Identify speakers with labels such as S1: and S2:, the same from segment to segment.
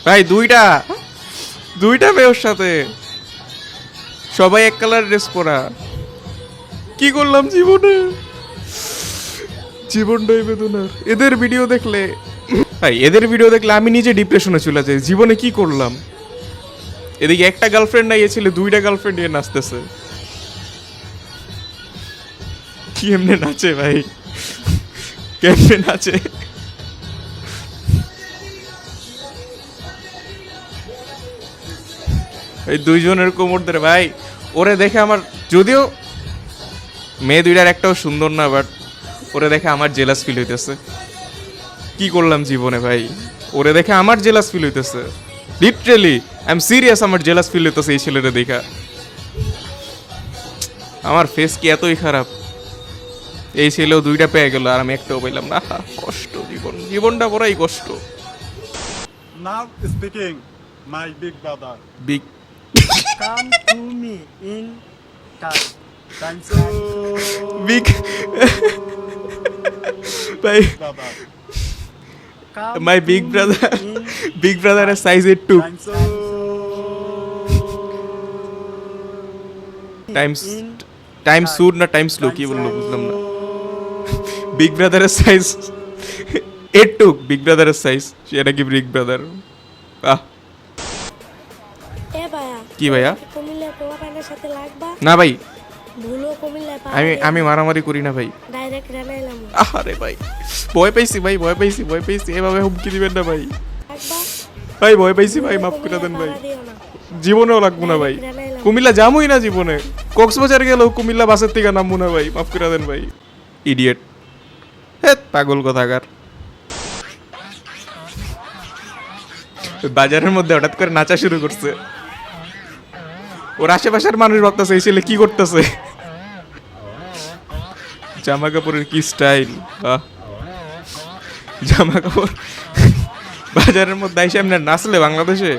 S1: ভাই দুইটা দুইটা মেয়ে ওর সাথে, সবাই এক কালার ড্রেস পরা। কি করলাম জীবনে, জীবনটাই বেদনার। এদের ভিডিও দেখলে ভাই, এদের ভিডিও দেখলে আমি নিজে ডিপ্রেশনে চলে যাই। জীবনে কি করলাম? এদিকে একটা গার্লফ্রেন্ড নাই, এ ছেলে দুইটা গার্লফ্রেন্ড নিয়ে নাচতেছে। কি এমনি নাচে ভাই, কেমনে নাচে? এই দুইজনের কোমর ধরে ভাই, ওরে দেখে আমার, যদিও মেয়ে দুইটার একটাও সুন্দর না, বাট ওরে দেখে আমার জেলাস ফিল হইতেছে। কি করলাম জীবনে ভাই, ওরে দেখে আমার জেলাস ফিল হইতেছে। লিটারেলি আই এম সিরিয়াস, আমার জেলাস ফিল হইতেছে এই ছেলেটা দেখা। আমার ফেস কি এতই খারাপ? এই ছেলেও দুইটা পেয়ে গেল আর আমি একটাও পাইলাম না। কষ্ট জীবন, জীবনটা বড়াই কষ্ট।
S2: Now speaking, my big brother.
S1: Big
S3: Come to me in touch.
S2: Thanks, so
S1: big ভাই,
S2: brother.
S3: Come
S1: my
S3: to
S1: big
S3: me
S1: brother,
S3: in
S1: big ব্রাদারের size 82
S2: Thanks, so
S1: times time suit না টাইম স্লো, কি বললো বুঝলাম না। Big ব্রাদারের size 82, big ব্রাদারের size, সেটা কি বিগ ব্রাদার? আহ
S4: এ ভাইয়া,
S1: কি ভাইয়া?
S4: কুমিল্লার পোলাপানের সাথে লাগবা?
S1: না ভাই,
S4: ভুলো কুমিল্লায়
S1: আমি মারামারি করি না ভাই।
S4: ডাইরেক্ট রেনাইলাম
S1: আরে ভাই, ভয় পাইছি ভাই, ভয় পাইছি, ভয় পাইছি। এভাবে হুমকি দিবেন না ভাই।
S4: লাগবা?
S1: ভাই ভয় পাইছি ভাই, মাফ করে দেন ভাই।
S4: দিও না।
S1: জীবনেও লাগবো না ভাই, কুমিল্লা যামই না জীবনে। কক্সবাজার গেলেও কুমিল্লা বাসের থেকে নামবো না ভাই, মাফ করে দেন ভাই। ইডিয়েট, হ্যাঁ পাগল কথাকার। বাজারের মধ্যে হঠাৎ করে নাচা শুরু করছে। ওর আশেপাশের মানুষ ভাবতেছে এই ছেলে কি করতেছে। জামা কাপড়ের কি স্টাইল, জামা কাপড় বাজারের মধ্যে আইসা এমনি নাচলে বাংলাদেশে।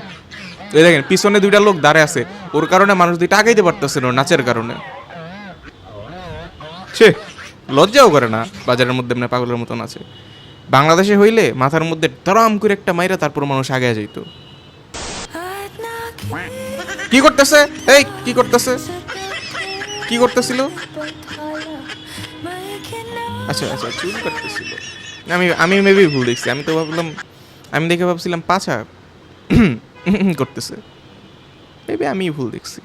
S1: এই দেখেন পিছনে দুইটা লোক দাঁড়ায় আছে, ওর কারণে মানুষ দুইটা আগাইতে পারতেছে না, নাচের কারণে। সে লজ্জাও করে না বাজারের মধ্যে এমনি পাগলের মতো নাচে। বাংলাদেশে হইলে মাথার মধ্যে তরাম করে একটা মাইরা তারপর মানুষ আগে যাইতো। কি করতেছে এই, কি করতেছে, কি করতেছিল? আচ্ছা আচ্ছা, চুল কাটতেছিল। আমি মেবি ভুল দেখছি। আমি তো ভাবলাম, আমি দেখে ভাবছিলাম পাছা করতেছে। মেবি আমি ভুল দেখছি।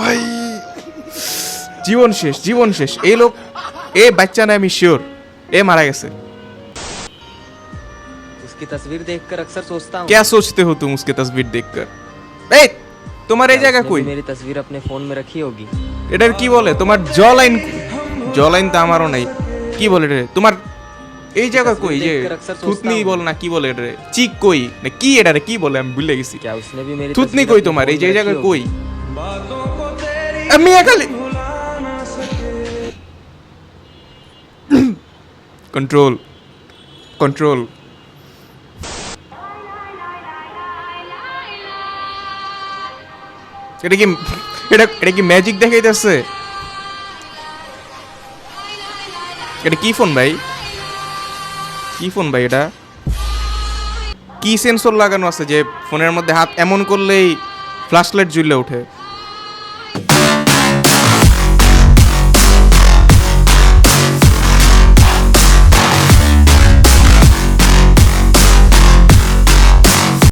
S1: ভাই জীবন শেষ, জীবন শেষ। এই লোক, এ বাচ্চা না, আমি শিওর এ মারা গেছে।
S5: उसकी तस्वीर देखकर अक्सर सोचता हूँ
S1: क्या सोचते हो तुम उसके तस्वीर देखकर? এই তোমার এই জায়গা
S5: उसने
S1: কই?
S5: भी मेरी तस्वीर अपने फोन में रखी होगी।
S1: এটার কি বলে? তোমার জ লাইন, জ লাইন তো আমারও নাই। কি বলে রে তোমার এই জায়গা কই? যে থুতনি বল না কি বলে এটা রে? চিক কই না কি এটা রে? কি বলে আমি ভুলে গেছি।
S5: क्या उसने भी मेरी
S1: থুতনি
S5: तस्वीर
S1: কই
S5: अपने
S1: তোমার?
S5: फोन
S1: এই যে
S5: में
S1: জায়গা
S5: रखी
S1: কই?
S5: होगी?
S1: আমি একালি কন্ট্রোল, কন্ট্রোল। এটা কি, এটা কি ম্যাজিক দেখাইতেছে? এটা কি ফোন ভাই? কি ফোন ভাই? এটা কি সেন্সর লাগানো আছে যে ফোনের মধ্যে হাত এমন করলেই ফ্ল্যাশ লাইট জ্বলে ওঠে?